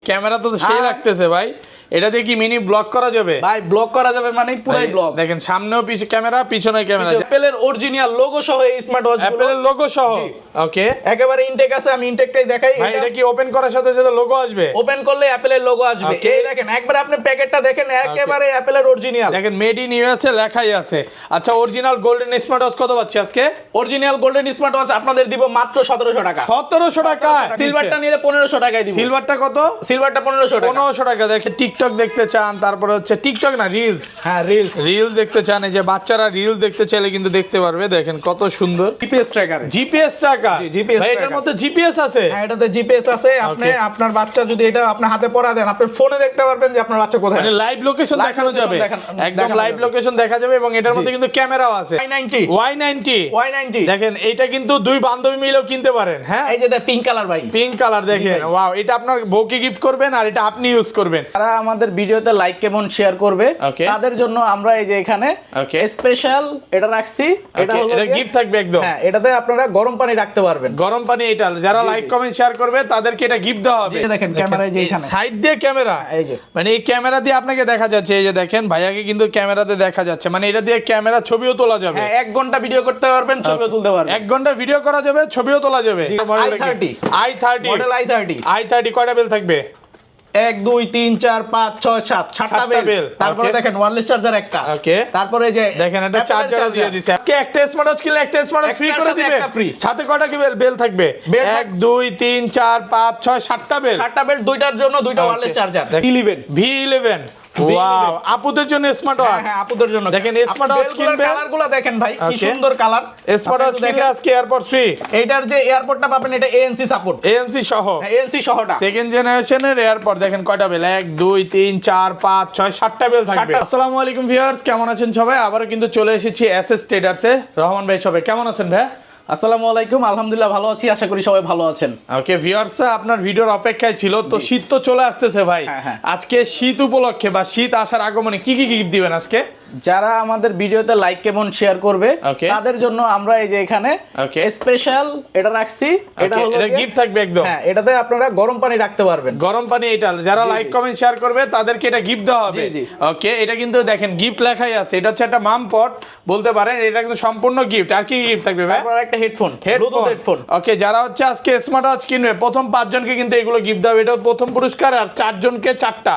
Camera তো সেই লাগতেছে ভাই। এটা দিয়ে কি মিনি ব্লক করা যাবে ভাই? ব্লক করা যাবে মানে পুরাই ব্লক। দেখেন সামনেও পিছে ক্যামেরা, পিছনে ক্যামেরা, অ্যাপেলের অরিজিনাল লোগো সহ এই স্মার্ট ওয়াচ, অ্যাপেলের লোগো সহ। ওকে, একেবারে ইনটেক আছে, আমি ইনটেকটাই দেখাই। ভাই এটা কি ওপেন করার সাথে সাথে লোগো আসবে? ওপেন করলে অ্যাপেলের লোগো আসবে। এই দেখেন একবার আপনি প্যাকেটটা দেখেন, একেবারে অ্যাপেলের অরিজিনাল। দেখেন মেড ইন ইউএসএ লেখাই আছে। আচ্ছা, অরিজিনাল গোল্ডেন স্মার্ট ওয়াচ কত পাচ্ছি আজকে? অরিজিনাল গোল্ডেন স্মার্ট ওয়াচ আপনাদের দিব মাত্র 1700 টাকা। 1700 টাকা। সিলভারটা নিলে 1500 টাকায় দিব। সিলভারটা কত? সিলভারটা 1500 টাকা। 1500 টাকা। দেখেন টিকটক দেখতে চান, তারপরে হচ্ছে টিকটক না রিলস, হ্যাঁ রিলস, রিলস দেখতে চান, এই যে বাচ্চারা রিলস দেখতে চাইলে কিন্তু দেখতে পারবে। দেখেন কত সুন্দর GPS tracker. GPS tracker. GPS ভাই এটার মধ্যে জিপিএস আছে? হ্যাঁ এটাতে জিপিএস আছে। আপনি আপনার বাচ্চা যদি এটা আপনার হাতে পড়া দেন, আপনি ফোনে দেখতে পারবেন যে আপনার বাচ্চা কোথায়। মানে লাইভ লোকেশন দেখানো যাবে, একদম লাইভ লোকেশন দেখা যাবে। এবং এটার মধ্যে কিন্তু ক্যামেরাও আছে। Y90 দেখেন এইটা কিন্তু দুই বান্ধবী মিলেও কিনতে পারেন। হ্যাঁ এই যে পিঙ্ক কালার ভাই, পিঙ্ক কালার দেখেন, ওয়াও। এটা আপনার বউকে গিফট করবেন আর এটা আপনি ইউজ করবেন। যারা আমাদের ভিডিওতে লাইক কেমন শেয়ার করবে তাদের জন্য আমরা এই যে এখানে স্পেশাল এটা রাখছি। এটা হলো এটা গিফট থাকবে একদম। হ্যাঁ এটাতে আপনারা গরম পানি রাখতে পারবেন। গরম পানি, এটা যারা লাইক কমেন্ট শেয়ার করবে তাদেরকে এটা গিফট দেওয়া হবে। দেখেন ক্যামেরায় যে এখানে সাইড দিয়ে ক্যামেরা, এই যে মানে এই ক্যামেরা দিয়ে আপনাকে দেখা যাচ্ছে। এই যে দেখেন ভাইয়াকে কিন্তু ক্যামেরাতে দেখা যাচ্ছে, মানে এটা দিয়ে ক্যামেরা ছবিও তোলা যাবে। হ্যাঁ 1 ঘন্টা ভিডিও করতে পারবেন, ছবিও তুলতে পারবেন। 1 ঘন্টা ভিডিও করা যাবে, ছবিও তোলা যাবে। i30 মডেল i30 কয়টা বেল থাকবে? 1 2 3 4 5 6 7 7টা বেল। তারপরে দেখেন ওয়্যারলেস চার্জার একটা। ওকে, তারপরে যে দেখেন এটা চার্জার দিয়ে দিয়েছে। আজকে একটা স্মার্ট ওয়াচ কিনলে একটা স্মার্ট ওয়াচ ফ্রি করে দিবে। সাথে কয়টা কি বেল থাকবে? 1 2 3 4 5 6 7টা বেল। 7টা বেল, দুইটার জন্য দুইটা ওয়্যারলেস চার্জার। V11 ওয়াও, আপুদের জন্য স্মার্ট ওয়াচ। হ্যাঁ আপুদের জন্য। দেখেন স্মার্ট ওয়াচ কিনবে, কালারগুলো দেখেন ভাই কি সুন্দর কালার। স্মার্ট ওয়াচ কিনলে আজকে এয়ারপড ফ্রি। এইটার যে এয়ারপডটা পাবেন এটা ANC সাপোর্ট, ANC সহ। ANC সহটা সেকেন্ড জেনারেশনের এয়ারপড। দেখেন কয়টা বেল? 1 2 3 4 5 6 7টা বেল থাকবে। আসসালামু আলাইকুম ভিউয়ার্স, কেমন আছেন সবাই? আবারো কিন্তু চলে এসেছি এসএস ট্রেডার্সে। রহমান ভাই সবাই কেমন আছেন ভাই? আসসালামু আলাইকুম, আলহামদুলিল্লাহ ভালো আছি, আশা করি সবাই ভালো আছেন। ওকে ভিউয়ার্স, আপনার ভিডিওর অপেক্ষায় ছিল। তো শীত তো চলে আসতেছে ভাই। আজকে শীত উপলক্ষে বা শীত আসার আগমনে কি কি গিফট দিবেন আজকে? যারা আমাদের ভিডিওতে লাইক কেমন শেয়ার করবে তাদের জন্য আমরা এই যে এখানে স্পেশাল এটা রাখছি। এটা হলো এটা গিফট থাকবে একদম। হ্যাঁ এটাতে আপনারা গরম পানি রাখতে পারবেন। গরম পানি, এটা যারা লাইক কমেন্ট শেয়ার করবে তাদেরকে এটা গিফট দেওয়া হবে। ওকে, এটা কিন্তু দেখেন গিফট লেখাই আছে। এটা হচ্ছে একটা মাম পট বলতে পারেন। এটা কিন্তু সম্পূর্ণ গিফট। আর কি গিফট থাকবে ভাই? তারপর একটা হেডফোন। ওকে, যারা হচ্ছে আজকে স্মার্ট ওয়াচ কিনবে প্রথম 5 জনকে কিন্তু এগুলো গিফট দেওয়া হবে। এটা প্রথম পুরস্কার। আর 4 জনকে 4টা,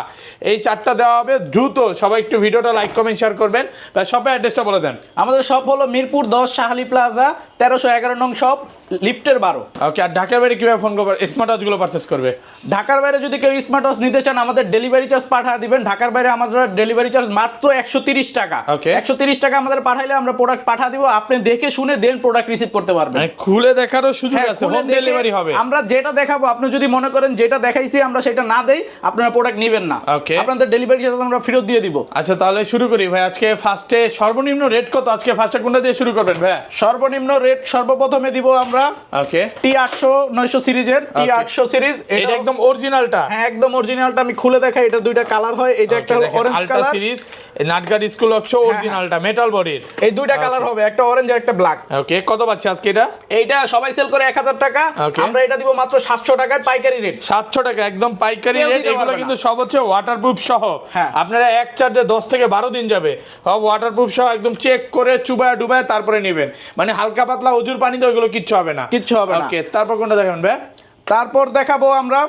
এই 4টা দেওয়া হবে। দ্রুত সবাই একটু ভিডিওটা লাইক কমেন্ট শেয়ার করবেন। শপের অ্যাড্রেসটা বলে দেন। আমাদের শপ হলো মিরপুর 10 শাহালি প্লাজা 1311 নং শপ, লিফটের 12। ওকে, আর ঢাকার বাইরে কিভাবে ফোন করবে স্মার্ট ওয়াচ গুলো পারচেজ করবে? ঢাকার বাইরে যদি কেউ স্মার্ট ওয়াচ নিতে চান আমাদের ডেলিভারি চার্জ পাঠিয়ে দিবেন। ঢাকার বাইরে আমাদের ডেলিভারি চার্জ মাত্র 130 টাকা। 130 টাকা আমাদের পাঠাইলে আমরা প্রোডাক্ট পাঠিয়ে দিব। আপনি দেখে শুনে দেন প্রোডাক্ট রিসিভ করতে পারবেন। মানে খুলে দেখারও সুযোগ আছে, হোম ডেলিভারি হবে। আমরা যেটা দেখাবো, আপনি যদি মনে করেন যেটা দেখাইছি আমরা সেটা না দেই, আপনারা প্রোডাক্ট নেবেন না। ওকে, আপনাদের ডেলিভারি চার্জ আমরা ফেরত দিয়ে দিব। আচ্ছা তাহলে শুরু করি ভাই। আজকে ফার্স্টে সর্বনিম্ন রেট কত? আজকে ফার্স্টে কোনটা দিয়ে শুরু করবেন ভাই? সর্বনিম্ন রেট সর্বপ্রথমে দিব আমরা ওকে T800 900 সিরিজের। T800 সিরিজ এটা একদম অরিজিনালটা। হ্যাঁ একদম অরিজিনালটা। আমি খুলে দেখাই। এটা দুইটা কালার হয়। এটা একটা হলো অরেঞ্জ কালার সিরিজ, নাটগার্ড স্কুল অক্স অরিজিনালটা মেটাল বডির। এই দুইটা কালার হবে, একটা অরেঞ্জ আর একটা ব্ল্যাক। ওকে, কত পাচ্ছি আজকে এটা? এইটা সবাই সেল করে 1000 টাকা, আমরা এটা দিব মাত্র 700 টাকায় পাইকারি রেট। 700 টাকা একদম পাইকারি রেট। এগুলো কিন্তু সব হচ্ছে ওয়াটারপ্রুফ সহ। আপনারা এক চার্জে 10 থেকে 12 দিন যাবে। সব ওয়াটারপ্রুফ সহ, একদম চেক করে চুবায় ডুবায় তারপরে নেবেন। মানে হালকা পাতলা অজুর পানি তো এগুলো কিচ্ছু হবে না, কিচ্ছু হবে না। ওকে, তারপর কোনটা দেখাবেন ভাই? তারপর দেখাবো আমরা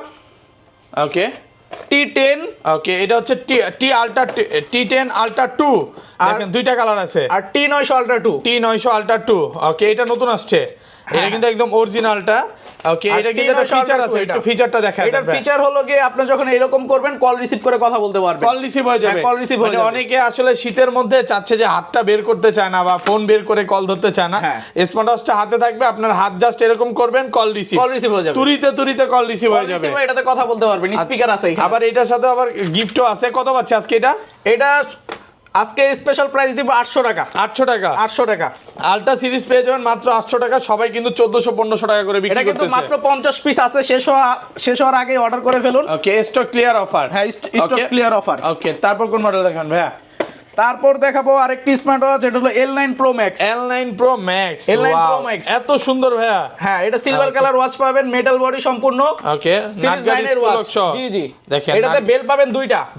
ওকে T10। ওকে, এটা হচ্ছে টি আলট্রা, T10 আলট্রা 2। দেখেন দুইটা কালার আছে। আর T900 আলট্রা 2। T900 ultra 2। ওকে, এটা নতুন আসছে। এটা কিন্তু একদম অরিজিনালটা। ওকে, এটা কিন্তু একটা ফিচার আছে, একটু ফিচারটা দেখাই। এটার ফিচার হলো কি আপনি যখন এরকম করবেন কল রিসিভ করে কথা বলতে পারবেন। কল রিসিভ হয়ে যাবে। কল রিসিভ হয়ে যাবে। অনেকে আসলে শীতের মধ্যে চাচ্ছে যে হাতটা বের করতে চায় না বা ফোন বের করে কল ধরতে চায় না। স্মার্ট ওয়াচটা হাতে থাকবে, আপনার হাত জাস্ট এরকম করবেন, কল রিসিভ হয়ে যাবে। তুরিতে কল রিসিভ হয়ে যাবে। এটাতে কথা বলতে পারবেন, স্পিকার আছে এখানে। আবার এটার সাথে আবার গিফটও আছে। কত পাচ্ছে আজকে এটা? এটা আজকে স্পেশাল প্রাইস দিব 800 টাকা। 800 টাকা। 800 টাকা আলট্রা সিরিজ পেয়ে যাবেন মাত্র 800 টাকা। সবাই কিন্তু 1400-1500 টাকা করে বিক্রি করতেছে। এটা কিন্তু মাত্র 50 পিস আছে, শেষ হওয়ার আগে অর্ডার করে ফেলুন। ওকে, স্টক ক্লিয়ার অফার। হ্যাঁ স্টক ক্লিয়ার অফার। ওকে, তারপর কোন মডেল দেখান ভাইয়া? তারপর দেখাবো আরেকটি স্মার্ট ওয়াচ, এটা হলো L9 Pro Max। L9 Pro Max, L9 Pro wow, Max এত সুন্দর ভাইয়া। হ্যাঁ, এটা সিলভার কালার ওয়াচ পাবেন, মেটাল বডি সম্পূর্ণ। ওকে, সিরিজ 9 এর ওয়াচ। জি জি, দেখেন এটাতে বেল পাবেন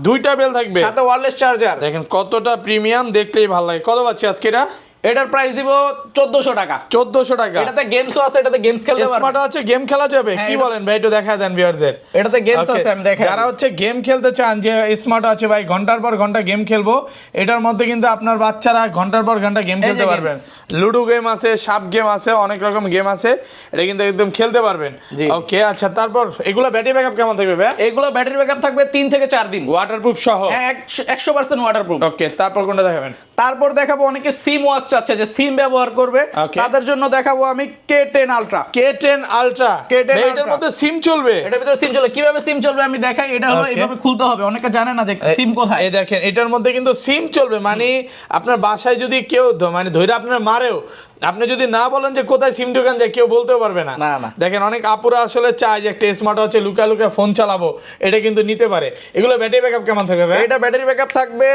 দুইটা বেল থাকবে, সাথে ওয়্যারলেস চার্জার। দেখেন কতটা প্রিমিয়াম, দেখলেই ভালো লাগে। কত পাচ্ছি আজকে এটা? এটার প্রাইস দিব 1400 টাকা। 1400 টাকা। এটাতে গেমসও আছে, এটাতে গেমস খেলতে পারবেন। স্মার্ট আছে, গেম খেলা যাবে? কি বলেন ভাই, একটু দেখায় দেন ভিউয়ারদের। এটাতে গেমস আছে, আমি দেখাই। যারা হচ্ছে গেম খেলতে চান যে স্মার্ট আছে ভাই ঘন্টার পর ঘন্টা গেম খেলবো, এটার মধ্যে কিন্তু আপনার বাচ্চারা ঘন্টার পর ঘন্টা গেম খেলতে পারবেন। লুডো গেম আছে, সাপ গেম আছে, অনেক রকম গেম আছে, এটা কিন্তু একদম খেলতে পারবেন। ওকে, আচ্ছা তারপর এগুলো ব্যাটারি ব্যাকআপ কেমন থাকবে ভাই? এগুলো ব্যাটারি ব্যাকআপ থাকবে 3 থেকে 4 দিন, ওয়াটারপ্রুফ সহ। হ্যাঁ, 100% ওয়াটারপ্রুফ। ওকে, তারপর কোনটা দেখাবেন? তারপর দেখাবো অনেকে সিম ওয়াচ চাচ্ছে, যে সিম ব্যবহার করবে, তাদের জন্য দেখাবো আমি K10 Ultra। K10 Ultra, এটার মধ্যে সিম চলবে? এটার ভিতরে সিম চলবে। কিভাবে সিম চলবে আমি দেখাই। এটা হলো এইভাবে খুলতে হবে, অনেকে জানে না যে সিম কোথায়। এই দেখেন, এটার মধ্যে কিন্তু সিম চলবে, মানে আপনার বাসায় যদি কেউ মানে ধরে আপনার মারেও, আপনি যদি না বলেন যে কোথায় সিম ঢোকান যায়, কেউ বলতেও পারবে না। দেখেন অনেক আপুরা আসলে চায় যে একটা স্মার্ট ওয়াচে লুকা লুকা ফোন চালাবো, এটা কিন্তু নিতে পারে। এগুলো ব্যাটারি ব্যাকআপ কেমন থাকবে ভাই? এটা ব্যাটারি ব্যাকআপ থাকবে,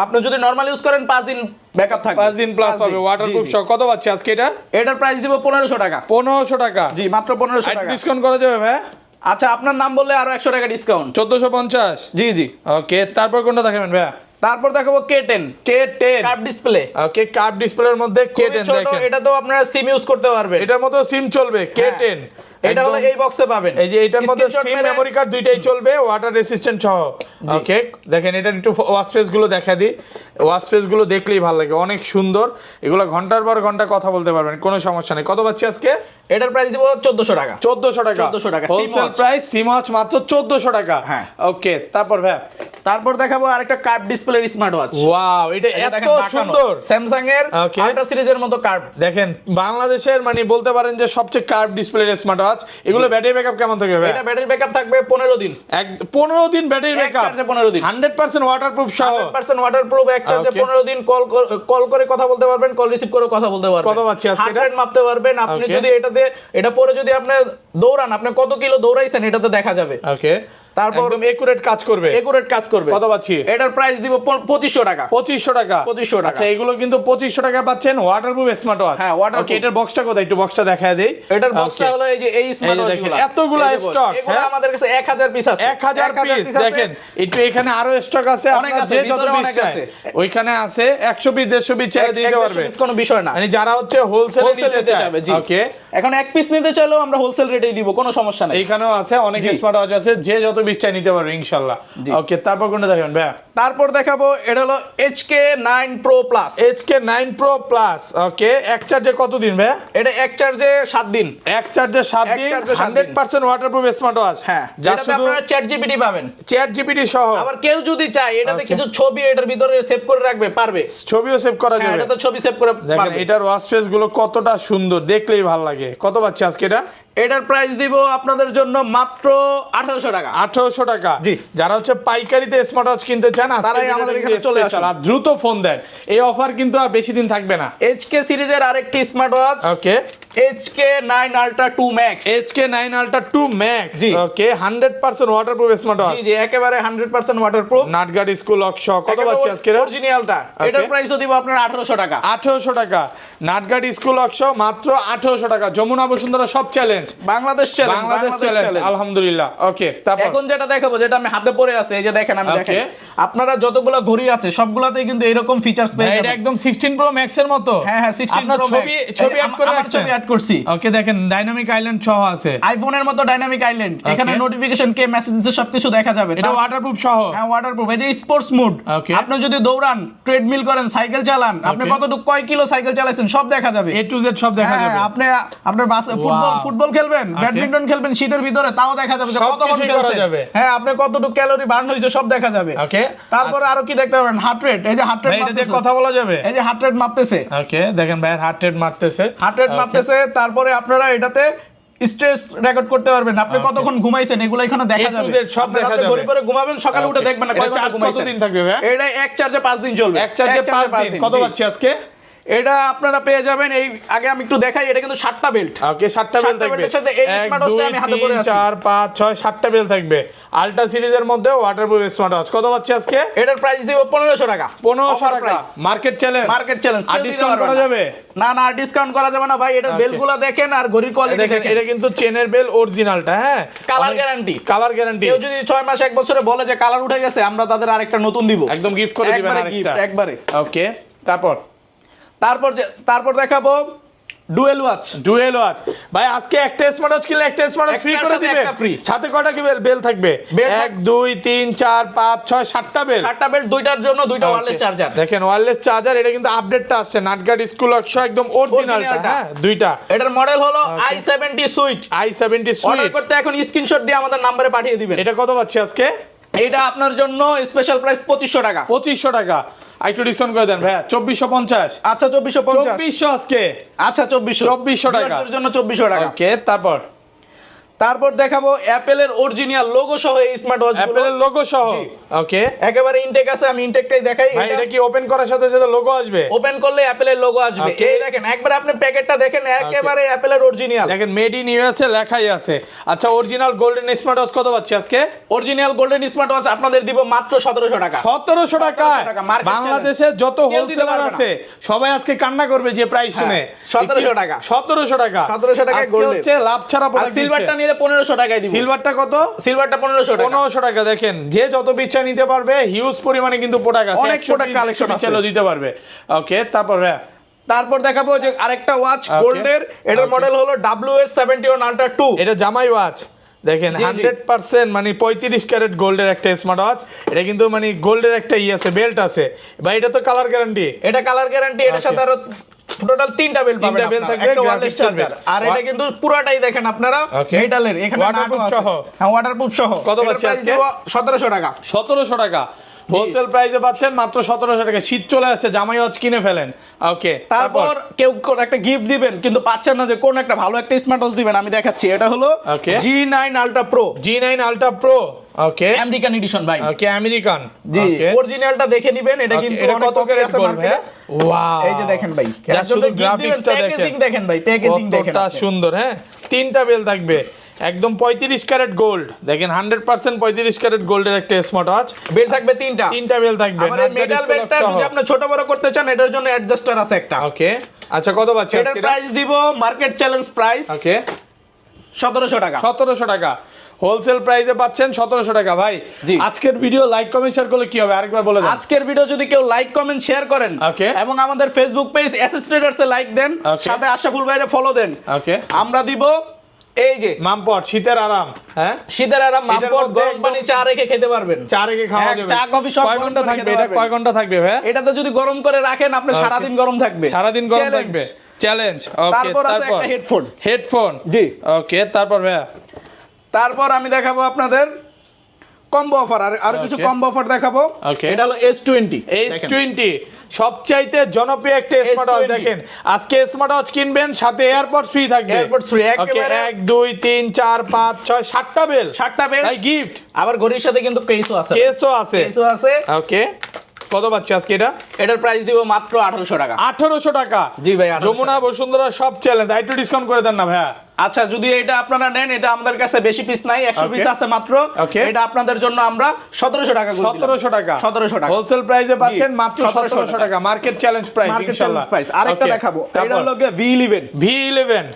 আপনি যদি নরমাল ইউজ করেন 5 দিন ব্যাকআপ থাকবে, 5 দিন প্লাস পাবে ওয়াটারপ্রুফ সহ। কত পাচ্ছি আজকে এটা? এটার প্রাইস দিব 1500 টাকা। 1500 টাকা? জি, মাত্র 1500 টাকা। ডিসকাউন্ট করা যাবে ভাই? আচ্ছা, আপনার নাম বললে আরো 100 টাকা ডিসকাউন্ট, 1450। জি জি। ওকে, তারপর কোনটা দেখাবেন ভাই? তারপর দেখাবো K10 কার্ভ ডিসপ্লে। ওকে, কার্ভ ডিসপ্লের মধ্যে K10 দেখেন, এটা তো আপনারা সিম ইউজ করতে পারবেন, এটার মতো সিম চলবে। K10 এটা হলো এই বক্সে পাবেন, এই যে এটার মধ্যে সিম মেমরি কার্ড দুইটাই চলবে, ওয়াটার রেসিস্ট্যান্ট সহ। ওকে, দেখেন এটা একটু ওয়াচ স্পেস গুলো দেখা দিই। ওয়াচ স্পেস গুলো দেখলেই ভালো লাগে, অনেক সুন্দর। এগুলো ঘন্টার পর ঘন্টা কথা বলতে পারবেন, কোনো সমস্যা নেই। কত পাচ্ছি আজকে? এটার প্রাইস দিব 1400 টাকা। 1400 টাকা, 1400 টাকা হোলসেল প্রাইস। সিম ওয়াচ মাত্র 1400 টাকা। হ্যাঁ, ওকে, তারপর ভাই? তারপর দেখাবো আরেকটা কার্ভ ডিসপ্লের স্মার্ট ওয়াচ। ওয়াও, এটা এত সুন্দর, স্যামসাং এর আল্ট্রা সিরিজের মতো কার্ভ। দেখেন বাংলাদেশের মানে বলতে পারেন যে সবচেয়ে কার্ভ ডিসপ্লের স্মার্ট ওয়াচ। এগুলো ব্যাটারি ব্যাকআপ কেমন থাকবে ভাই? এটা ব্যাটারি ব্যাকআপ থাকবে 15 দিন। 15 দিন ব্যাটারি ব্যাকআপ, 15 দিন, 100% ওয়াটারপ্রুফ সহ। 100% ওয়াটারপ্রুফ, এক চার্জে 15 দিন কল করে কথা বলতে পারবেন, কল রিসিভ করে কথা বলতে পারবেন। কত পাচ্ছি আজকে এটা? হার্ট রেট মাপতে পারবেন। আপনি যদি এটা পরে যদি আপনি দৌড়ান, আপনি কত কিলো দৌড়াইছেন এটাতে দেখা যাবে। ওকে, তারপর একদম একুরেট কাজ করবে। কত পাচ্ছি? এটার প্রাইস দিব 2500 টাকা। 2500 টাকা? 2500 টাকা। আচ্ছা, এগুলো কিন্তু 2500 টাকা পাচ্ছেন ওয়াটারপ্রুফ স্মার্ট ওয়াচ। হ্যাঁ, ওয়াটারপ্রুফ। ওকে, এটার বক্সটা কোথায়? একটু বক্সটা দেখায় দেই। এটার বক্সটা হলো এই যে এই স্মার্ট ওয়াচ গুলো, এতগুলো স্টক। এগুলো আমাদের কাছে 1000 পিস আছে। 1000 পিস। দেখেন একটু এখানে আরো স্টক আছে, আপনারা যে যত পিস চাই ওইখানে আছে। 100 পিস 150 পিস ছেড়ে দিতে পারবে, কোনো বিষয় না। মানে যারা হচ্ছে হোলসেলে নিতে চাবে। জি, ওকে, এখন এক পিস নিতে চাইলেও আমরা হোলসেল রেটেই দিব, কোনো সমস্যা নাই। এইখানেও আছে অনেক স্মার্ট ওয়াচ আছে, যে যত পিস চাই নিতে পারবে ইনশাআল্লাহ। ওকে, তারপর কোনটা দেখেন ভাই? তারপর দেখাবো এটা হলো HK9 Pro Plus। HK9 Pro Plus। ওকে, এক চার্জে কতদিন ভাই? এটা এক চার্জে 7 দিন। এক চার্জে 7 দিন, 100% ওয়াটারপ্রুফ স্মার্ট ওয়াচ। হ্যাঁ, যেটাতে আপনারা চ্যাট জিপিটি পাবেন, চ্যাট জিপিটি সহ। আবার কেউ যদি চায় এটাতে কিছু ছবি এটার ভিতরে সেভ করে রাখবে, পারবে, ছবিও সেভ করা যাবে। এটাতে ছবি সেভ করে দেখেন এটার ওয়াচ স্পেস গুলো কতটা সুন্দর, দেখলেই ভালো লাগে। কত পাচ্ছি আজকে এটা? এটার প্রাইস দিব আপনাদের জন্য মাত্র 1800 টাকা। 1800 টাকা? জি। যারা হচ্ছে পাইকারিতে স্মার্ট ওয়াচ কিনতে চান তারাই আমাদের এখানে চলে আসুন, আর দ্রুত ফোন দেন। এই অফার কিন্তু আর বেশি দিন থাকবে না। HK সিরিজের আরেকটি স্মার্ট ওয়াচ। ওকে, HK9 Ultra 2 Max। HK9 Ultra 2 Max। জি। ওকে, 100% ওয়াটারপ্রুফ স্মার্ট ওয়াচ। জি জি, একেবারে 100% ওয়াটারপ্রুফ। নাটগার্ড স্কুল লক সহ। কত পাচ্ছি আজকে এটা? অরিজিনালটা। এটার প্রাইসও দিব আপনার 1800 টাকা। 1800 টাকা, নাটগার্ড স্কুল লক সহ মাত্র 1800 টাকা। যমুনা বসুন্ধরা সব চ্যালেঞ্জ, বাংলাদেশ চ্যালেঞ্জ, আলহামদুলিল্লাহ। ওকে, তারপর এখন যেটা দেখাবো, যেটা আমি হাতে পরে আছে, এই যে দেখেন, আমি দেখাই, আপনারা যতগুলো ঘড়ি আছে সবগুলাতেই কিন্তু এরকম ফিচারস পেয়ে যাবেন। এটা একদম 16 Pro Max এর মতো। হ্যাঁ হ্যাঁ, 16 Pro Max। ছবি অ্যাড করে রাখছেন? ছবি অ্যাড করছি। ওকে, দেখেন ডাইনামিক আইল্যান্ড সহ আছে, আইফোনের মতো ডাইনামিক আইল্যান্ড। এখানে নোটিফিকেশন, কে মেসেজ দিচ্ছে সবকিছু দেখা যাবে। এটা ওয়াটারপ্রুফ সহ। হ্যাঁ, ওয়াটারপ্রুফ। এই যে স্পোর্টস মোড, আপনি যদি দৌড়ান, ট্রেডমিল করেন, সাইকেল চালান, আপনি কতটুকু কয় কিলো সাইকেল চালাচ্ছেন সব দেখা যাবে, A to Z সব দেখা যাবে। আপনি আপনার ফুটবল খেলবেন, ব্যাডমিন্টন খেলবেন শীতের ভিতরে, তাও দেখা যাবে যে কতক্ষণ খেলছেন। হ্যাঁ, আপনি কতটুকু ক্যালোরি বার্ন হইছে সব দেখা যাবে। ওকে, তারপরে আরো কি দেখতে পারবেন? Heart rate. এই যে হার্ট রেট মাপতেছে, কথা বলা যাবে। এই যে হার্ট রেট মাপতেছে। ওকে, দেখেন ভাই হার্ট রেট মাপতেছে। তারপরে আপনারা এটাতে স্ট্রেস রেকর্ড করতে পারবেন, আপনি কতক্ষণ ঘুমাইছেন এগুলো এখানে দেখা যাবে, সব দেখা যাবে। ঘড়ি পরে ঘুমাবেন, সকালে উঠে দেখবেন না কয় ঘন্টা ঘুমাইছেন। কতদিন থাকবে ভাই? এটা এক চার্জে 5 দিন চলবে। এক চার্জে 5 দিন। কত পাচ্ছি আজকে? এটা আপনারা পেয়ে যাবেন এই আগে আমি একটু দেখাই, এটা কিন্তু 7টা বেল্ট। ওকে 7টা বেল্ট থাকবে। বেল্টের সাথে এই স্মার্ট ওয়াচটা আমি হাতে পরে আছি। 4 5 6 7টা বেল্ট থাকবে আলট্রা সিরিজের মধ্যে ওয়াটারপ্রুফ স্মার্ট ওয়াচ। কত পাচ্ছি আজকে? এটার প্রাইস দিব 1500 টাকা। 1500 টাকা মার্কেট চ্যালেঞ্জ। Market challenge. আর ডিসকাউন্ট করা যাবে? না না, ডিসকাউন্ট করা যাবে না ভাই। এটার বেলগুলো দেখেন আর ঘড়ির কোয়ালিটি দেখেন, এটা কিন্তু চেনের বেল অরিজিনালটা। হ্যাঁ, কালার গ্যারান্টি। Colour guarantee. কেউ যদি 6 মাস 1 বছরে বলে যে কালার উঠে গেছে, আমরা তাদের আরেকটা নতুন দিব, একদম গিফট করে দিবেন আরেকটা একবারে। ওকে, তারপর দেখাবো ডুয়েল ওয়াচ। ডুয়েল ওয়াচ ভাই, আজকে একটা স্মার্ট ওয়াচ কিনলে একটা স্মার্ট ওয়াচ ফ্রি করে দিবেন। সাথে কয়টা কি বেল থাকবে? 1 2 3 4 5 6 7টা বেল। 7টা বেল, দুইটার জন্য দুইটা ওয়্যারলেস চার্জার। দেখেন ওয়্যারলেস চার্জার, এটা কিন্তু আপডেটটা আসছে নাটগার্ড স্কুল ওয়ার্কশপ একদম অরিজিনালটা। হ্যাঁ, দুইটা। এটার মডেল হলো i70 sweet. i70 sweet. Order করতে এখন স্ক্রিনশট দিয়ে আমাদের নম্বরে পাঠিয়ে দিবেন। এটা কত পাচ্ছি আজকে? এটা আপনার জন্য স্পেশাল প্রাইস 2500 টাকা। 2500 টাকা। একটু ডিসকাউন্ট করে দেন ভাইয়া, 2450। আচ্ছা 2450। 2400 আজকে। আচ্ছা 2400 টাকা। এর জন্য 2400 টাকা। ওকে, তারপর দেখাবো অ্যাপেলের অরিজিনাল লোগো সহ এই স্মার্ট ওয়াচ। অ্যাপেলের লোগো সহ। ওকে, একেবারে ইনটেক আছে, আমি ইনটেকটাই দেখাই। ভাই এটা কি ওপেন করার সাথে সাথে লোগো আসবে? ওপেন করলে অ্যাপেলের লোগো আসবে। এই দেখেন, একবার আপনি প্যাকেটটা দেখেন, একেবারে অ্যাপেলের অরিজিনাল। দেখেন মেড ইন ইউএসএ লেখাই আছে। আচ্ছা, অরিজিনাল গোল্ডেন স্মার্ট ওয়াচ কত পাচ্ছি আজকে? অরিজিনাল গোল্ডেন স্মার্ট ওয়াচ আপনাদের দিব মাত্র 1700 টাকা। 1700 টাকা। বাংলাদেশের যত হোলসেলার আছে সবাই আজকে কান্না করবে যে প্রাইস শুনে। 1700 টাকা। 1700 টাকা। 1700 টাকায় গোল্ডেন হচ্ছে লাভ ছাড়া প্রোডাক্ট। সিলভারটা নিলে 1500 টাকায় দিব। সিলভারটা কত? সিলভারটা 1500 টাকা। 1500 টাকা। দেখেন, যে যত পিচ্ছা নিতে পারবে, হিউজ পরিমাণে কিন্তু প্রোডাক্ট আছে, অনেক প্রোডাক্ট কালেকশন আছে, চলো দিতে পারবে। ওকে, তারপর দেখাবো যে আরেকটা ওয়াচ গোল্ডের। এটার মডেল হলো WS71 Ultra 2। এটা জামাই ওয়াচ। দেখেন 100% মানে 35 ক্যারেট গোল্ডের একটা স্মার্ট ওয়াচ। এটা কিন্তু মানে গোল্ডের একটা আছে, বেল্ট আছে ভাই। এটা তো কালার গ্যারান্টি। এটা কালার গ্যারান্টি। এটার সাথে আরো টোটাল 3টা বেল পাবেন, একটা ওয়্যারলেস চার্জার। আর এটা কিন্তু পুরোটাই দেখেন আপনারা মেটালের, এখানে ওয়াটারপ্রুফ সহ। হ্যাঁ, ওয়াটারপ্রুফ সহ। কত পাচ্ছি আজকে? 1700 টাকা। 1700 টাকা হোলসেল প্রাইসে পাচ্ছেন মাত্র 1700 টাকা। শীত চলে আসছে, জামাই ওয়াচ কিনে ফেলেন। ওকে, তারপর কেউ একটা গিফট দিবেন কিন্তু পাচ্ছেন না যে কোন একটা ভালো একটা স্মার্ট ওয়াচ দিবেন, আমি দেখাচ্ছি। এটা হলো G9 Ultra Pro। G9 Ultra Pro। ওকে, আমেরিকান এডিশন ভাই। ওকে, আমেরিকান। জি, অরিজিনালটা দেখে নেবেন। এটা কিন্তু অনেক কত আছে মার্কেটে। ওয়াও, এই যে দেখেন ভাই, জাস্ট শুধু গ্রাফিক্সটা দেখেন ভাই, প্যাকেজিং দেখেন, কতটা সুন্দর। হ্যাঁ, 3টা বেল থাকবে, একদম 35 ক্যারেট গোল্ড। দেখেন 100% 35 ক্যারেট গোল্ডের একটা স্মার্ট ওয়াচ। বেল থাকবে 3টা বেল থাকবে। আর এই মেটাল বেলটা যদি আপনি ছোট বড় করতে চান, এটার জন্য অ্যাডজাস্টার আছে একটা। ওকে, আচ্ছা কত পাচ্ছি আজকে? এটার প্রাইস দিব মার্কেট চ্যালেঞ্জ প্রাইস। ওকে, 1700 টাকা। 1700 টাকা হোলসেল প্রাইসে পাচ্ছেন 1700 টাকা। ভাই আজকের ভিডিও লাইক কমেন্ট শেয়ার করলে কি হবে আরেকবার বলে দেন। আজকের ভিডিও যদি কেউ লাইক কমেন্ট শেয়ার করেন এবং আমাদের ফেসবুক পেজ এসএস ট্রেডার্স এ লাইক দেন, সাথে আশরাফুল ভাইরে ফলো দেন, ওকে, আমরা দিব এই যে মামপট শীতের আরাম। হ্যাঁ, শীতের আরাম মামপট, গরম পানি চা রেখে খেতে পারবেন। চা রেখে খাওয়া যাবে। চা কফি সব কয় ঘন্টা থাকবে? এটা কয় ঘন্টা থাকবে ভাই? এটাতে যদি গরম করে রাখেন আপনি সারা দিন গরম থাকবে। সারা দিন গরম থাকবে, চ্যালেঞ্জ। ওকে, তারপর আছে একটা হেডফোন। জি, ওকে, তারপর আমি দেখাবো আপনাদের কম্বো অফার। আর কিছু কম্বো অফার দেখাবো। এটা হলো S20 সবচাইতে জনপ্রিয় একটা স্মার্ট ওয়াচ। দেখেন আজকে স্মার্ট ওয়াচ কিনবেন, সাথে এয়ারপডস ফ্রি থাকবে। এয়ারপডস ফ্রি একেবারে 1 2 3 4 5 6 7টা বেল। 7টা বেল ভাই গিফট। আবার ঘড়ির সাথে কিন্তু কেসও আছে। ওকে, কত পাচ্ছি আজকে? এটার প্রাইস দিব মাত্র 1800 টাকা। 1800 টাকা। জি ভাই, যমুনা বসুন্ধরা সব চ্যালেঞ্জ। একটু ডিসকাউন্ট করে দেন না ভাইয়া। আচ্ছা, যদি এটা আপনারা নেন, এটা আমাদের কাছে বেশি পিস নাই, 100 পিস আছে মাত্র। এটা আপনাদের জন্য আমরা 1700 টাকা করে দিলাম। 1700 টাকা হোলসেল প্রাইসে পাচ্ছেন মাত্র 1700 টাকা। মার্কেট চ্যালেঞ্জ প্রাইস ইনশাআল্লাহ। আরেকটা দেখাবো, এটা হলো V11।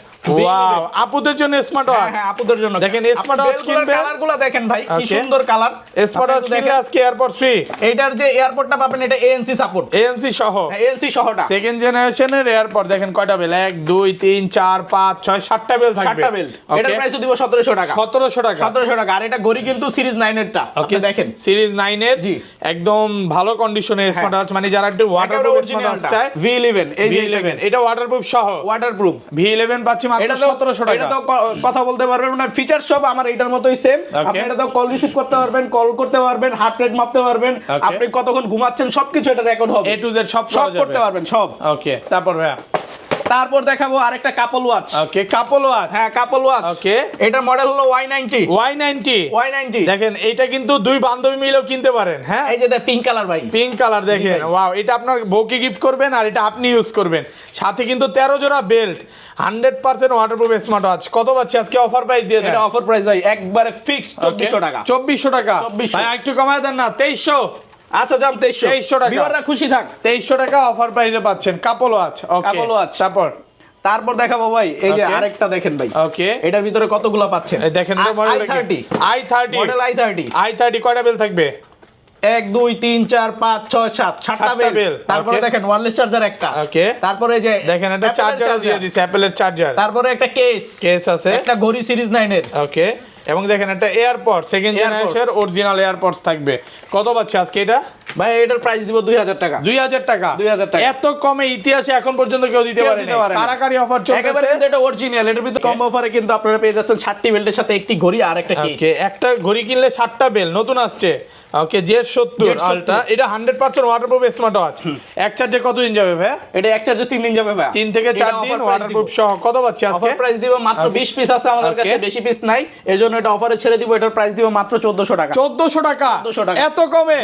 ওয়াও, আপুদের জন্য স্মার্ট ওয়াচ। হ্যাঁ, আপুদের জন্য। দেখেন স্মার্ট ওয়াচ কিনবে, কালারগুলো দেখেন ভাই, কি সুন্দর কালার। স্মার্ট ওয়াচ কিনলে আজকে এয়ারপডস ফ্রি। এটার যে এয়ারপডটা পাবেন, এটা ANC সাপোর্ট, ANC সহ। ANC সহটা সেকেন্ড জেনারেশনের এয়ারপড। দেখেন কয়টা বেল? 1 2 3 4 5 6 7টা বেল থাকবে। 7টা বেল। এটার প্রাইস দিব 1700 টাকা। 1700 টাকা। আর এটা ঘড়ি কিন্তু সিরিজ 9 এরটা। আপনি দেখেন সিরিজ 9 এর। জি, একদম ভালো কন্ডিশনের স্মার্ট ওয়াচ। মানে যারা একটু ওয়াটারপ্রুফ স্মার্ট ওয়াচ চায়, V11। এই V11 এটা ওয়াটারপ্রুফ সহ। ওয়াটারপ্রুফ V11 পাচ্ছি মাত্র 1700 টাকা। এটা তো কথা বলতে পারবেন না, ফিচার সব আমার এটার মতোই সেম। আপনি এটা তো কল রিসিভ করতে পারবেন, কল করতে পারবেন, হার্ট রেট মাপতে পারবেন, আপনি কতক্ষণ ঘুমাচ্ছেন সবকিছু এটা রেকর্ড হবে। A to Z সব করতে পারবেন সব। ওকে, তারপর ভাইয়া তারপর দেখাবো আরেকটা কাপল ওয়াচ। ওকে, কাপল ওয়াচ। হ্যাঁ, কাপল ওয়াচ। ওকে, এটার মডেল হলো Y90। Y90 দেখেন, এইটা কিন্তু দুই বান্ধবী মিলেও কিনতে পারেন। হ্যাঁ, এই যে পিঙ্ক কালার ভাই, পিঙ্ক কালার দেখেন, ওয়াও। এটা আপনার বউকে গিফট করবেন আর এটা আপনি ইউজ করবেন। সাথে কিন্তু 13 জোড়া বেল্ট, 100% ওয়াটারপ্রুফ স্মার্ট ওয়াচ। কত পাচ্ছি আজকে অফার প্রাইস দিয়ে দেন? এটা অফার প্রাইস ভাই একবারে ফিক্সড 2400 টাকা। 2400 টাকা ভাই, একটু কমায় দেন না, 2300। আচ্ছা যান 2300 টাকা, ভিউয়াররা খুশি থাক। 2300 টাকা অফার প্রাইসে পাচ্ছেন কাপল ওয়াচ। ওকে, কাপল ওয়াচ। তারপর দেখাবো ভাই, এই যে আরেকটা দেখেন ভাই। ওকে, এটার ভিতরে কতগুলো পাচ্ছেন দেখেন, i30 মডেল i30 কয়টা বেল থাকবে? 1 2 3 4 5 6 7 7টা বেল। তারপরে দেখেন ওয়্যারলেস চার্জার একটা। ওকে, তারপরে এই যে দেখেন একটা চার্জার দিয়ে দিয়েছে, অ্যাপলের চার্জার। তারপরে একটা কেস আছে, একটা ঘড়ি সিরিজ 9 এর। ওকে, এবং দেখেন একটা এয়ারপড, সেকেন্ড জেনারেশনের অরিজিনাল এয়ারপডস থাকবে। কত পাচ্ছে আজকে এটা? ভাই এটার প্রাইস দিব 2000 টাকা। 2000 টাকা। এত কমে ইতিহাসে এখন পর্যন্ত কেউ দিতে পারে না। কারাকারি অফার চলছে, একেবারে কিন্তু এটা অরিজিনাল। এটার ভিতরে কম অফারে কিন্তু আপনারা পেয়ে যাচ্ছেন 60টি বেল্টের সাথে একটি ঘড়ি আর একটা কেস। ওকে, একটা ঘড়ি কিনলে 60টা বেল নতুন আসছে। ওকে, Z70 আলট্রা, এটা 100% ওয়াটারপ্রুফ স্মার্ট ওয়াচ। এক চার্জে কতদিন যাবে ভাই? এটা এক চার্জে 3 দিন যাবে ভাই। 3 থেকে 4 দিন ওয়াটারপ্রুফ সহ। কত পাচ্ছি আজকে? অফার প্রাইস দিব মাত্র 20 পিস আছে আমাদের কাছে, বেশি পিস নাই, এজন্য এটা অফারে ছেড়ে দিব। এটার প্রাইস দিব মাত্র 1400 টাকা। 1400 টাকা, এত কমে?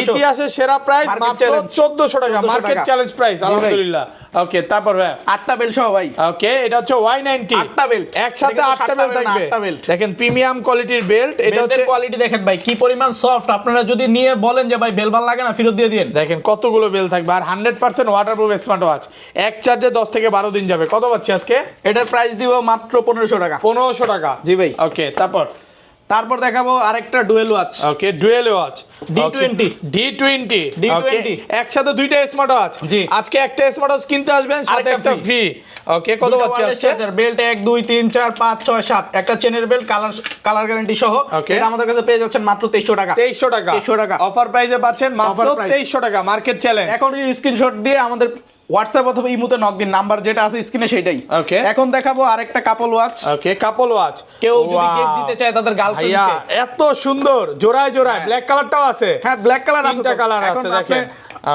ইতিহাসের সেরা প্রাইস মাত্র 1400 টাকা, মার্কেট চ্যালেঞ্জ প্রাইস। আলহামদুলিল্লাহ। ওকে, তারপর ভাই 8টা বেল্ট সহ ভাই। ওকে, এটা হচ্ছে Y90, 8টা বেল্ট, একসাথে 8টা বেল্ট থাকবে। দেখেন প্রিমিয়াম কোয়ালিটির বেল্ট। এটা হচ্ছে কোয়ালিটি দেখেন ভাই কি পরিমাণ সফট। আপনারা যদি নিয়ে বলেন যে ভাই বেল ভালো লাগে না, ফেরত দিয়ে দিন। দেখেন কতগুলো বেল থাকবে, আর 100% ওয়াটারপ্রুফ স্মার্ট ওয়াচ। এক চার্জে 10 থেকে 12 দিন যাবে। কত পাচ্ছি আজকে? এটার প্রাইস দিব মাত্র 1500 টাকা। 1500 টাকা, জি ভাই। ওকে, তারপর দেখাবো আরেকটা ডুয়েল ওয়াচ। ওকে, ডুয়েল ওয়াচ D20 একসাথে দুইটা স্মার্ট ওয়াচ। আজকে একটা স্মার্ট ওয়াচ কিনতে আসবেন, সাথে একটা ফ্রি। ওকে, কত পাচ্ছি আজকে? বেল্ট 1 2 3 4 5 6 7, একটা চেনের বেল্ট, কালার গ্যারান্টি সহ। এটা আমাদের কাছে পেয়ে যাচ্ছেন মাত্র 2300 টাকা। 2300 টাকা অফার প্রাইসে পাচ্ছেন, মাত্র 2300 টাকা, মার্কেট চ্যালেঞ্জ। এখন স্ক্রিনশট দিয়ে আমাদের হোয়াটসঅ্যাপ অথবা ইমোতে নক দিন, নাম্বার যেটা আছে স্ক্রিনে সেটাই। ওকে, এখন দেখাবো আরেকটা কাপল ওয়াচ। ওকে, কাপল ওয়াচ। কেউ যদি গিফট দিতে চায় তাদের গার্লফ্রেন্ডকে, এত সুন্দর জোড়ায় ব্ল্যাক কালারটাও আছে। হ্যাঁ, ব্ল্যাক কালার আছে, তিনটা কালার আছে দেখেন।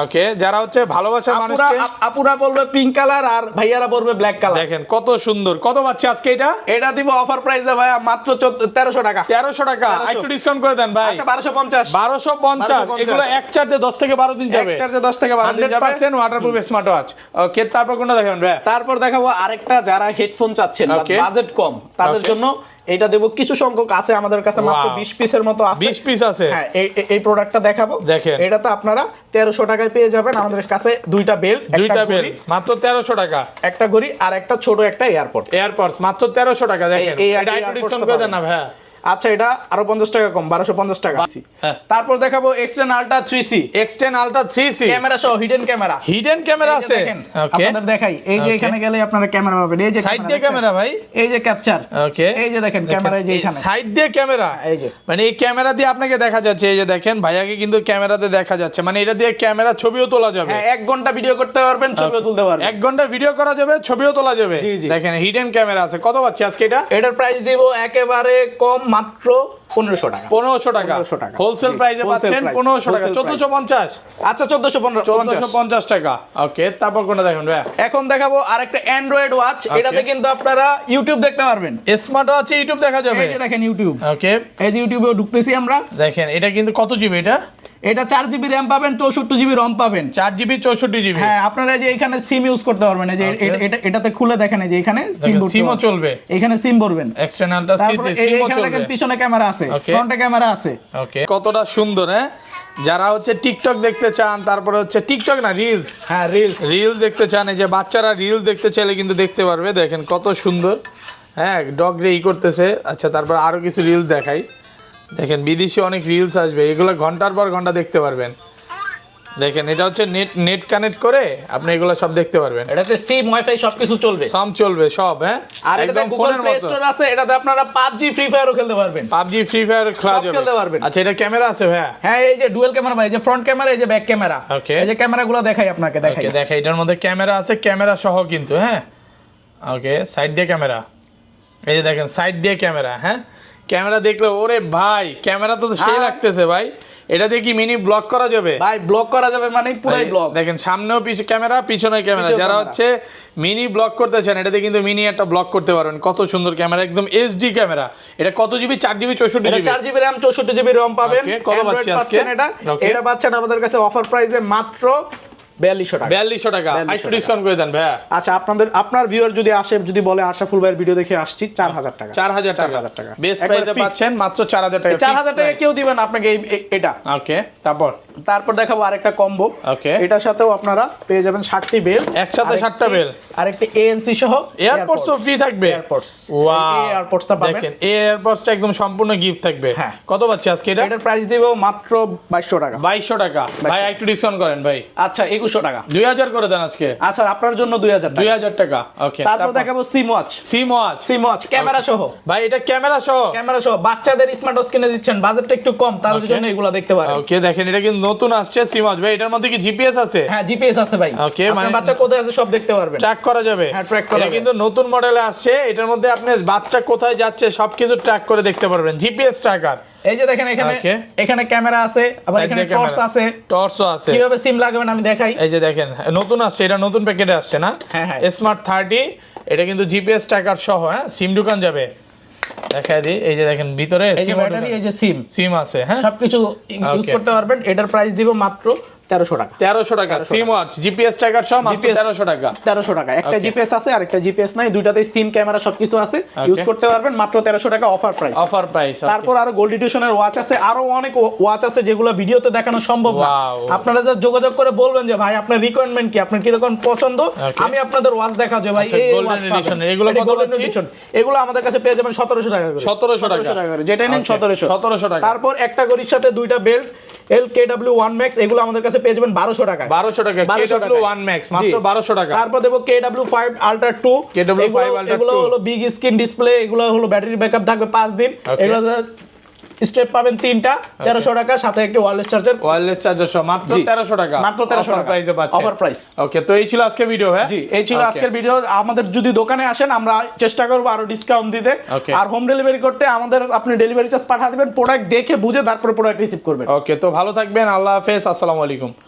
ওকে, যারা হচ্ছে ভালোবাসার মানুষকে, আপুরা বলবে পিঙ্ক কালার আর ভাইয়ারা বলবে ব্ল্যাক কালার। দেখেন কত সুন্দর। কত পাচ্ছে আজকে এটা? এটা দিব অফার প্রাইসে ভাই মাত্র 1300 টাকা। 1300 টাকা, একটু ডিসকাউন্ট করে দেন ভাই। আচ্ছা 1250। 1250, এগুলো এক চার্জে 10 থেকে 12 দিন যাবে। এক চার্জে 10 থেকে 12 দিন যাবে, 100% ওয়াটারপ্রুফ স্মার্ট ওয়াচ। ওকে, তারপর কোনটা দেখেন ভাই? তারপর দেখাবো আরেকটা, যারা হেডফোন চাচ্ছেন, বাজেট কম, তাদের জন্য এটা দেব। কিছু সংখ্যক আছে আমাদের কাছে, মাত্র 20 পিসের মতো আছে। 20 পিস আছে। হ্যাঁ, এই প্রোডাক্টটা দেখাবো। দেখেন, এটাতে আপনারা 1300 টাকায় পেয়ে যাবেন আমাদের কাছে দুইটা বেল্ট, মাত্র 1300 টাকা, একটা ঘড়ি আর একটা ছোট একটা এয়ারপডস, মাত্র 1300 টাকা। দেখেন, এটা একটু ডিসকাউন্ট করে দেন না ভাই। আচ্ছা, এটা আরো 50 টাকা কম, 1250 টাকা। তারপর দেখাবো X10 Ultra 3C। X10 Ultra 3C camera সহ, হিডেন ক্যামেরা আছে। আপনাদের দেখাই, এই যে এখানে গেলে আপনারা ক্যামেরা পাবেন। এই যে সাইড দিয়ে ক্যামেরা ভাই, এই যে ক্যাপচার। ওকে, এই যে দেখেন ক্যামেরা, এই যে এখানে সাইড দিয়ে ক্যামেরা, এই যে মানে এই ক্যামেরা দিয়ে আপনাকে দেখা যাচ্ছে। এই যে দেখেন ভাইয়াকে কিন্তু ক্যামেরাতে দেখা যাচ্ছে, মানে এটা দিয়ে ক্যামেরা ছবিও তোলা যাবে। হ্যাঁ, 1 ঘন্টা ভিডিও করতে পারবেন, ছবিও তুলতে পারবেন। 1 ঘন্টা ভিডিও করা যাবে, ছবিও তোলা যাবে। দেখেন হিডেন ক্যামেরা আছে। কত পাচ্ছি আজকে এটা? এটার প্রাইস দিব একেবারে কম, মাত্র 1500 টাকা। 1500 টাকা হোলসেল প্রাইসে পাচ্ছেন। 1500 টাকা, 1450। আচ্ছা 1450 টাকা। ওকে, তারপর কোনটা দেখুন ভাই? এখন দেখাবো আরেকটা অ্যান্ড্রয়েড ওয়াচ। এটাতে কিন্তু আপনারা ইউটিউব দেখতে পারবেন। স্মার্ট ওয়াচে ইউটিউব দেখা যাবে। এই যে দেখেন ইউটিউব। ওকে, এই যে ইউটিউবে ঢুকতেছি আমরা। দেখেন এটা কিন্তু কত জিবি? এটা 4 জিবি র‍্যাম পাবেন, 64 জিবি রম পাবেন। 4 জিবি 64 জিবি। হ্যাঁ, আপনারা যে এখানে সিম ইউজ করতে পারবেন। এই যে এটাতে খুলে দেখেন, এই যে এখানে সিমও চলবে, এখানে সিম ভরবেন। এক্সটার্নালটা সিমও চলবে। দেখেন পিছনে ক্যামেরা আছে, ফ্রন্টে ক্যামেরা আছে। ওকে, কতটা সুন্দর। হ্যাঁ, যারা হচ্ছে টিকটক দেখতে চান, তারপরে হচ্ছে টিকটক না, রিলস। হ্যাঁ, রিলস দেখতে চান, এই যে বাচ্চারা রিলস দেখতে চাইলে কিন্তু দেখতে পারবে। দেখেন কত সুন্দর। হ্যাঁ, ডগ রে করতেছে। আচ্ছা, তারপর আরো কিছু রিলস দেখাই। দেখেন বিদেশি অনেক রিলস আসবে, এগুলো ঘন্টার পর ঘন্টা দেখতে পারবেন। দেখেন এটা হচ্ছে নেট কানেক্ট করে আপনি এগুলো সব দেখতে পারবেন। এটাতে সিম ওয়াইফাই সবকিছু চলবে, সব। হ্যাঁ, আর এটাতে গুগল প্লে স্টোর আছে। এটাতে আপনারা PUBG ফ্রি ফায়ারও খেলতে পারবেন। PUBG ফ্রি ফায়ার খেলতে পারবেন। আচ্ছা, এটা ক্যামেরা আছে ভাই? হ্যাঁ, এই যে ডুয়াল ক্যামেরা ভাই, এই যে ফ্রন্ট ক্যামেরা, এই যে ব্যাক ক্যামেরা। ওকে, এই যে ক্যামেরাগুলো দেখাই আপনাকে, দেখাই। এটার মধ্যে ক্যামেরা আছে, ক্যামেরা সহ কিন্তু। হ্যাঁ, ওকে, সাইড দিয়ে ক্যামেরা। এই যে দেখেন সাইড দিয়ে ক্যামেরা। হ্যাঁ, ক্যামেরা দেখলে ওরে ভাই ক্যামেরা তো সেই লাগতেছে ভাই। এটা দিয়ে কি মিনি ব্লক করা যাবে? ভাই ব্লক করা যাবে মানে পুরাই ব্লক। দেখেন সামনেও ক্যামেরা, পিছনে ক্যামেরা। যারা হচ্ছে মিনি ব্লক করতে চান এটাতে কিন্তু মিনি একটা ব্লক করতে পারবেন। কত সুন্দর ক্যামেরা, একদম এইচডি ক্যামেরা। এটা কত GB? 4 GB 64 GB. 4 GB RAM 64 GB ROM পাবেন। কত পাচ্ছেন আজকে এটা পাচ্ছেন আমাদের কাছে অফার প্রাইসে মাত্র 4200 টাকা। 4200 টাকা। একটু ডিসকাউন্ট করে দেন ভাইয়া। আচ্ছা আপনার ভিউয়ার যদি আসে, যদি বলে আশরাফুল ভাইয়ের ভিডিও দেখে আসছি, 4000 টাকা। 4000 টাকা বেস্ট প্রাইসে পাচ্ছেন মাত্র 4000 টাকা। 4000 টাকা কেউ দিবেন আপনাকে এটা। ওকে, তারপর দেখাবো আরেকটা কম্বো। ওকে, এটার সাথেও আপনারা পেয়ে যাবেন 60টি বেল, একসাথে 60টা বেল আর একটা ANC সহ এয়ারপডস ফ্রি থাকবে। এয়ারপডস, ওয়াও, এয়ারপডসটা পাবেন। দেখেন এই এয়ারপডসটা একদম সম্পূর্ণ গিফট থাকবে। হ্যাঁ। কত পাচ্ছি আজকে এটা? এটার প্রাইস দিব মাত্র 2200 টাকা। 2200 টাকা। ভাই একটু ডিসকাউন্ট করেন ভাই। আচ্ছা 2100 টাকা। 2000 করে দেন আজকে। আচ্ছা আপনার জন্য 2000 টাকা। ওকে, তারপর দেখাবো সিমওয়াচ ক্যামেরা সহ। ভাই এটা ক্যামেরা সহ বাচ্চাদের স্মার্ট ওয়াচ কিনে দিচ্ছেন, বাজেটটা একটু কম, তাদের জন্য এগুলো দেখতে পারেন। ওকে, দেখেন এটা কিন্তু নতুন আসছে সিমওয়াচ। ভাই এটার মধ্যে কি জিপিএস আছে? হ্যাঁ জিপিএস আছে ভাই। ওকে, মানে বাচ্চা কোথায় আছে সব দেখতে পারবেন, ট্র্যাক করা যাবে। হ্যাঁ ট্র্যাক করা এটা কিন্তু নতুন মডেলে আসছে। এটার মধ্যে আপনি বাচ্চা কোথায় যাচ্ছে সবকিছু ট্র্যাক করে দেখতে পারবেন, জিপিএস ট্র্যাকার। এই যে দেখেন এখানে ক্যামেরা আছে, আবার এখানে টর্চও আছে। কিভাবে সিম লাগাবেন আমি দেখাই। এই যে দেখেন নতুন আসছে, এটা নতুন প্যাকেটে আসছে না? হ্যাঁ স্মার্ট 30। এটা কিন্তু জিপিএস ট্র্যাকার সহ। হ্যাঁ, সিম ঢুকান যাবে। দেখাই দিই, এই যে দেখেন ভিতরে এই যে ব্যাটারি, এই যে সিম আছে। হ্যাঁ, সবকিছু ইউজ করতে পারবেন। এটার প্রাইস দিব মাত্র 1300 টাকা। 1300 টাকা সিমওয়াচ জিপিএস ট্র্যাকার সহ মাত্র 1300 টাকা। 1300 টাকা। একটা জিপিএস আছে আর একটা জিপিএস নাই, দুইটাতেই সিম ক্যামেরা সবকিছু আছে, ইউজ করতে পারবেন মাত্র 1300 টাকা অফার প্রাইস। তারপর আরো গোল্ড এডিশনের ওয়াচ আছে, আরো অনেক ওয়াচ আছে যেগুলো ভিডিওতে দেখানো সম্ভব না। আপনারা যা যোগাযোগ করে বলবেন যে ভাই আপনার রিকোয়ারমেন্ট কি, আপনার কি রকম পছন্দ, আমি আপনাদের ওয়াচ দেখা যে ভাই এই ওয়াচ পাবেন। এগুলো কত পাচ্ছি? এগুলো আমাদের কাছে পেয়ে যাবেন 1700 টাকা করে। 1700 টাকা করে, যেটা নেন 1700 টাকা। তারপর একটা গড়ির সাথে দুইটা বেল্ট LKW1 Max, এগুলো আমাদের কাছে পেয়ে যাবেন 1200 টাকা। 1200 টাকা KW1 Max মাত্র 1200 টাকা। তারপর দেব KW5 Ultra 2। এগুলো হলো বিগ স্ক্রিন ডিসপ্লে, এগুলো হলো ব্যাটারি ব্যাকআপ থাকবে 5 দিন। এগুলো স্টেপ পাবেন 3টা, 1300 টাকা, সাথে একটা ওয়্যারলেস চার্জার সহ মাত্র 1300 টাকা। মাত্র 1300 টাকা প্রাইসে পাচ্ছেন, অফার প্রাইস। ওকে, তো এই ছিল আজকের ভিডিও। হ্যাঁ জি, এই ছিল আজকের ভিডিও। আমাদের যদি দোকানে আসেন আমরা চেষ্টা করব আরো ডিসকাউন্ট দিতে, আর হোম ডেলিভারি করতে আমাদের আপনি ডেলিভারি চার্জ পাঠিয়ে দিবেন, প্রোডাক্ট দেখে বুঝে তারপর প্রোডাক্ট রিসিভ করবেন। ওকে, তো ভালো থাকবেন, আল্লাহ হাফেজ, আসসালামু আলাইকুম।